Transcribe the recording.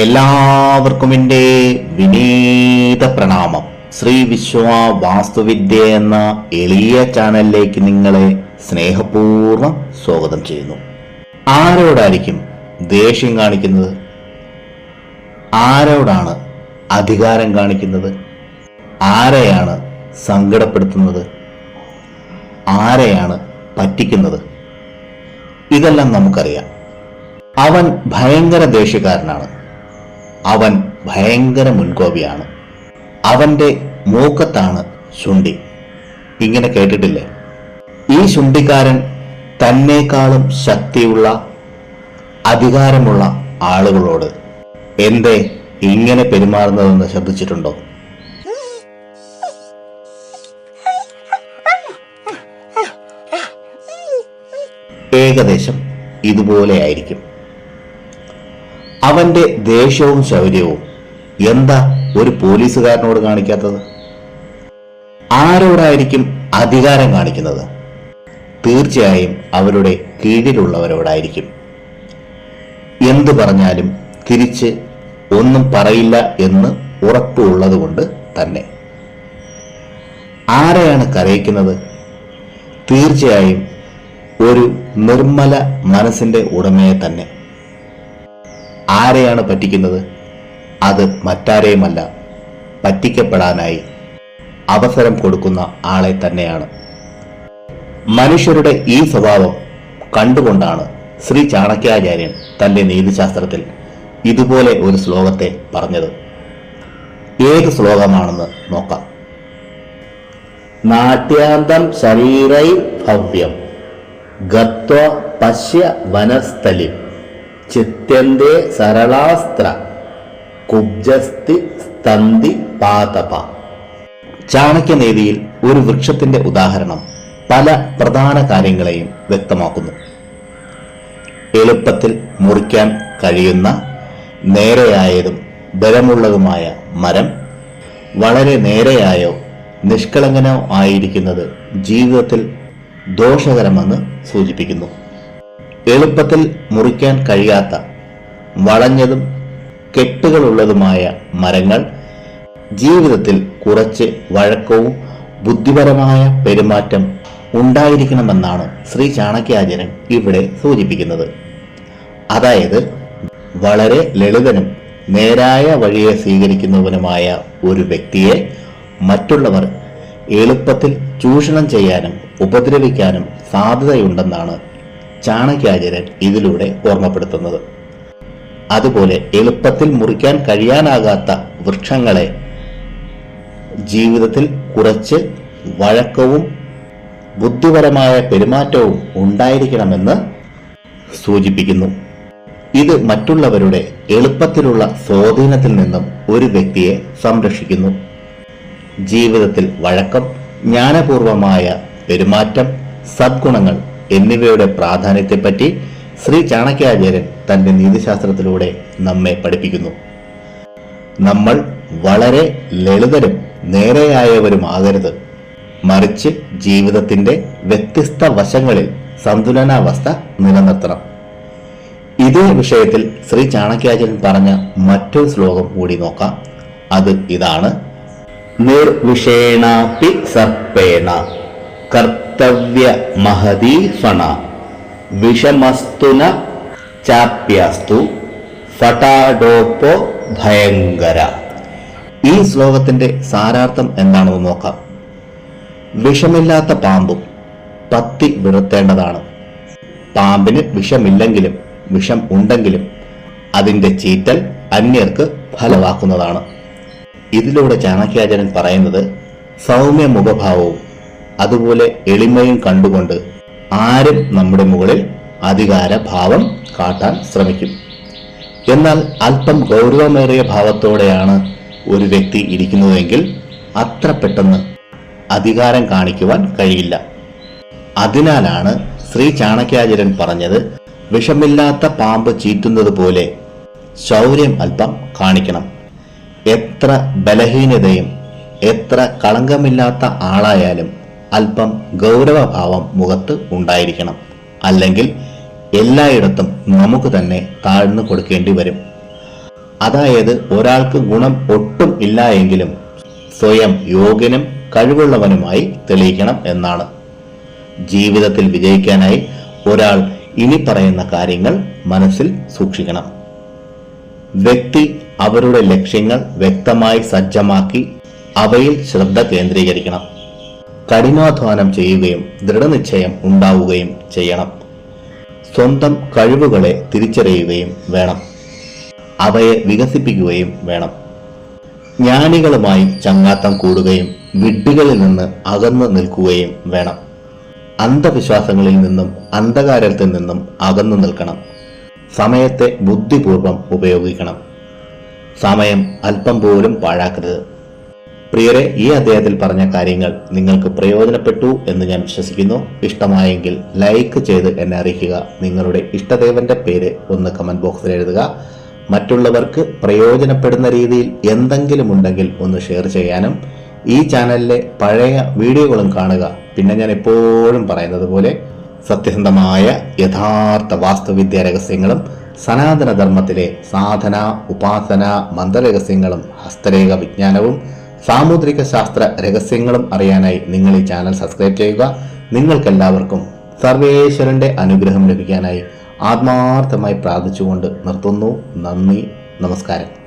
എല്ലാവർക്കും എൻ്റെ വിനീത പ്രണാമം. ശ്രീ വിശ്വ വാസ്തുവിദ്യ എന്ന എളിയ ചാനലിലേക്ക് നിങ്ങളെ സ്നേഹപൂർവ്വം സ്വാഗതം ചെയ്യുന്നു. ആരോടായിരിക്കും ദേഷ്യം കാണിക്കുന്നത്? ആരോടാണ് അധികാരം കാണിക്കുന്നത്? ആരെയാണ് സങ്കടപ്പെടുത്തുന്നത്? ആരെയാണ് പറ്റിക്കുന്നത്? ഇതെല്ലാം നമുക്കറിയാം. അവൻ ഭയങ്കര ദേഷ്യക്കാരനാണ്. അവൻ ഭയങ്കര മുൻകോപിയാണ്. അവന്റെ മൂക്കത്താണ് ശുണ്ഠി. ഇങ്ങനെ കേട്ടിട്ടില്ലേ? ഈ ശുണ്ഠിക്കാരൻ തന്നേക്കാളും ശക്തിയുള്ള അധികാരമുള്ള ആളുകളോട് എന്തേ ഇങ്ങനെ പെരുമാറുന്നതെന്ന് ശ്രദ്ധിച്ചിട്ടുണ്ടോ? ഏകദേശം ഇതുപോലെയായിരിക്കും. അവന്റെ ദേഷ്യവും ശൗര്യവും എന്താ ഒരു പോലീസുകാരനോട് കാണിക്കാത്തത്? ആരോടായിരിക്കും അധികാരം കാണിക്കുന്നത്? തീർച്ചയായും അവരുടെ കീഴിലുള്ളവരോടായിരിക്കും. എന്തു പറഞ്ഞാലും തിരിച്ച് ഒന്നും പറയില്ല എന്ന് ഉറപ്പുള്ളത് കൊണ്ട് തന്നെ. ആരെയാണ് കരയിക്കുന്നത്? തീർച്ചയായും ഒരു നിർമ്മല മനസ്സിന്റെ ഉടമയെ തന്നെ. ആരെയാണ് പറ്റിക്കുന്നത്? അത് മറ്റാരെയുമല്ല, പറ്റിക്കപ്പെടാനായി അവസരം കൊടുക്കുന്ന ആളെ തന്നെയാണ്. മനുഷ്യരുടെ ഈ സ്വഭാവം കണ്ടുകൊണ്ടാണ് ശ്രീ ചാണക്യാചാര്യൻ തന്റെ നീതിശാസ്ത്രത്തിൽ ഇതുപോലെ ഒരു ശ്ലോകത്തെ പറഞ്ഞത്. ഏത് ശ്ലോകമാണെന്ന് നോക്കാം. നാട്യാന്തം ശരീരൈ ഭവ്യം ഗത്വ പശ്യ വനസ്ഥലിം ചിത്യന്തേ സരളാസ്ത്ര കുബ്ജസ്തി സ്തന്തി പാതപ. ചാണക്യനീതിയിൽ ഒരു വൃക്ഷത്തിന്റെ ഉദാഹരണം പല പ്രധാന കാര്യങ്ങളെയും വ്യക്തമാക്കുന്നു. എളുപ്പത്തിൽ മുറിക്കാൻ കഴിയുന്ന നേരെയായതും ബലമുള്ളതുമായ മരം വളരെ നേരെയായോ നിഷ്കളങ്കനോ ആയിരിക്കുന്നത് ജീവിതത്തിൽ ദോഷകരമെന്ന് സൂചിപ്പിക്കുന്നു. എളുപ്പത്തിൽ മുറിക്കാൻ കഴിയാത്ത വളഞ്ഞതും കെട്ടുകളുള്ളതുമായ മരങ്ങൾ ജീവിതത്തിൽ കുറച്ച് വഴക്കവും ബുദ്ധിപരമായ പെരുമാറ്റം ഉണ്ടായിരിക്കണമെന്നാണ് ശ്രീ ചാണക്യാചാര്യൻ ഇവിടെ സൂചിപ്പിക്കുന്നത്. അതായത് വളരെ ലളിതനും നേരായ വഴിയെ സ്വീകരിക്കുന്നവനുമായ ഒരു വ്യക്തിയെ മറ്റുള്ളവർ എളുപ്പത്തിൽ ചൂഷണം ചെയ്യാനും ഉപദ്രവിക്കാനും സാധ്യതയുണ്ടെന്നാണ് ചാണക്യാചാര്യൻ ഇതിലൂടെ ഓർമ്മപ്പെടുത്തുന്നത്. അതുപോലെ എളുപ്പത്തിൽ മുറിക്കാൻ കഴിയാനാകാത്ത വൃക്ഷങ്ങളെ ജീവിതത്തിൽ കുറച്ച് വഴക്കവും ബുദ്ധിപരമായ പെരുമാറ്റവും ഉണ്ടായിരിക്കണമെന്ന് സൂചിപ്പിക്കുന്നു. ഇത് മറ്റുള്ളവരുടെ എളുപ്പത്തിലുള്ള സ്വാധീനത്തിൽ നിന്നും ഒരു വ്യക്തിയെ സംരക്ഷിക്കുന്നു. ജീവിതത്തിൽ വഴക്കം, ജ്ഞാനപൂർവമായ പെരുമാറ്റം, സദ്ഗുണങ്ങൾ എന്നിവയുടെ പ്രാധാന്യത്തെപ്പറ്റി ശ്രീ ചാണക്യാചാര്യൻ തന്റെ നീതിശാസ്ത്രത്തിലൂടെ നമ്മെ പഠിപ്പിക്കുന്നു. നമ്മൾ വളരെ ലളിതരും നേരെയായവരുമാകരുത്, മറിച്ച് ജീവിതത്തിന്റെ വ്യത്യസ്ത വശങ്ങളിൽ സന്തുലനാവസ്ഥ നിലനിർത്തണം. ഇതേ വിഷയത്തിൽ ശ്രീ ചാണക്യാചാര്യൻ പറഞ്ഞ മറ്റൊരു ശ്ലോകം കൂടി നോക്കാം. അത് ഇതാണ്: നിർവിഷേണാപി സർപ്പേണ കർത്തവ്യ മഹതീ ഫണ വിഷമസ്തുന ചാപ്യാസ്തു ഫടാഡോപ്പോ ഭയങ്കര. ഈ ശ്ലോകത്തിന്റെ സാരാർത്ഥം എന്താണെന്ന് നോക്കാം. വിഷമില്ലാത്ത പാമ്പും പത്തി വിടർത്തേണ്ടതാണ്. പാമ്പിന് വിഷമില്ലെങ്കിലും വിഷം ഉണ്ടെങ്കിലും അതിന്റെ ചീറ്റൽ അന്യർക്ക് ഫലമാക്കുന്നതാണ്. ഇതിലൂടെ ചാണക്യാചാര്യൻ പറയുന്നത് സൗമ്യ മുഖഭാവവും അതുപോലെ എളിമയും കണ്ടുകൊണ്ട് ആരും നമ്മുടെ മുകളിൽ അധികാരഭാവം കാട്ടാൻ ശ്രമിക്കും. എന്നാൽ അല്പം ഗൗരവമേറിയ ഭാവത്തോടെയാണ് ഒരു വ്യക്തി ഇരിക്കുന്നതെങ്കിൽ അത്ര പെട്ടെന്ന് അധികാരം കാണിക്കുവാൻ കഴിയില്ല. അതിനാലാണ് ശ്രീ ചാണക്യാചാര്യൻ പറഞ്ഞത്, വിഷമില്ലാത്ത പാമ്പ് ചീറ്റുന്നത് പോലെ ശൗര്യം അല്പം കാണിക്കണം. എത്ര ബലഹീനതയും എത്ര കളങ്കമില്ലാത്ത ആളായാലും അല്പം ഗൗരവഭാവം മുഖത്ത് ഉണ്ടായിരിക്കണം. അല്ലെങ്കിൽ എല്ലായിടത്തും നമുക്ക് തന്നെ താഴ്ന്നു കൊടുക്കേണ്ടി വരും. അതായത് ഒരാൾക്ക് ഗുണം ഒട്ടും ഇല്ല എങ്കിലും സ്വയം യോഗ്യനും കഴിവുള്ളവനുമായി തെളിയിക്കണം എന്നാണ്. ജീവിതത്തിൽ വിജയിക്കാനായി ഒരാൾ ഇനി പറയുന്ന കാര്യങ്ങൾ മനസ്സിൽ സൂക്ഷിക്കണം. വ്യക്തി അവരുടെ ലക്ഷ്യങ്ങൾ വ്യക്തമായി സജ്ജമാക്കി അവയിൽ ശ്രദ്ധ കേന്ദ്രീകരിക്കണം. കഠിനാധ്വാനം ചെയ്യുകയും ദൃഢനിശ്ചയം ഉണ്ടാവുകയും ചെയ്യണം. സ്വന്തം കഴിവുകളെ തിരിച്ചറിയുകയും വേണം. അവയെ വികസിപ്പിക്കുകയും വേണം. ജ്ഞാനികളുമായി ചങ്ങാത്തം കൂടുകയും വിഡ്ഢികളിൽ നിന്ന് അകന്നു നിൽക്കുകയും വേണം. അന്ധവിശ്വാസങ്ങളിൽ നിന്നും അന്ധകാരത്തിൽ നിന്നും അകന്നു നിൽക്കണം. സമയത്തെ ബുദ്ധിപൂർവം ഉപയോഗിക്കണം. സമയം അല്പം പോലും പാഴാക്കരുത്. പ്രിയരെ, ഈ അധ്യായത്തിൽ പറഞ്ഞ കാര്യങ്ങൾ നിങ്ങൾക്ക് പ്രയോജനപ്പെട്ടു എന്ന് ഞാൻ വിശ്വസിക്കുന്നു. ഇഷ്ടമായെങ്കിൽ ലൈക്ക് ചെയ്ത് എന്നെ അറിയിക്കുക. നിങ്ങളുടെ ഇഷ്ടദേവന്റെ പേര് ഒന്ന് കമന്റ് ബോക്സിൽ എഴുതുക. മറ്റുള്ളവർക്ക് പ്രയോജനപ്പെടുന്ന രീതിയിൽ എന്തെങ്കിലും ഉണ്ടെങ്കിൽ ഒന്ന് ഷെയർ ചെയ്യാനും ഈ ചാനലിലെ പഴയ വീഡിയോകളും കാണുക. പിന്നെ ഞാൻ എപ്പോഴും പറയുന്നത് പോലെ സത്യസന്ധമായ യഥാർത്ഥ വാസ്തുവിദ്യ രഹസ്യങ്ങളും സനാതന ധർമ്മത്തിലെ സാധന, ഉപാസന, മന്ത്രരഹസ്യങ്ങളും ഹസ്തരേഖ വിജ്ഞാനവും സാമുദ്രിക ശാസ്ത്ര രഹസ്യങ്ങളും അറിയാനായി നിങ്ങൾ ഈ ചാനൽ സബ്സ്ക്രൈബ് ചെയ്യുക. നിങ്ങൾക്കെല്ലാവർക്കും സർവേശ്വരന്റെ അനുഗ്രഹം ലഭിക്കാനായി ആത്മാർത്ഥമായി പ്രാർത്ഥിച്ചുകൊണ്ട് നിർത്തുന്നു. നന്ദി, നമസ്കാരം.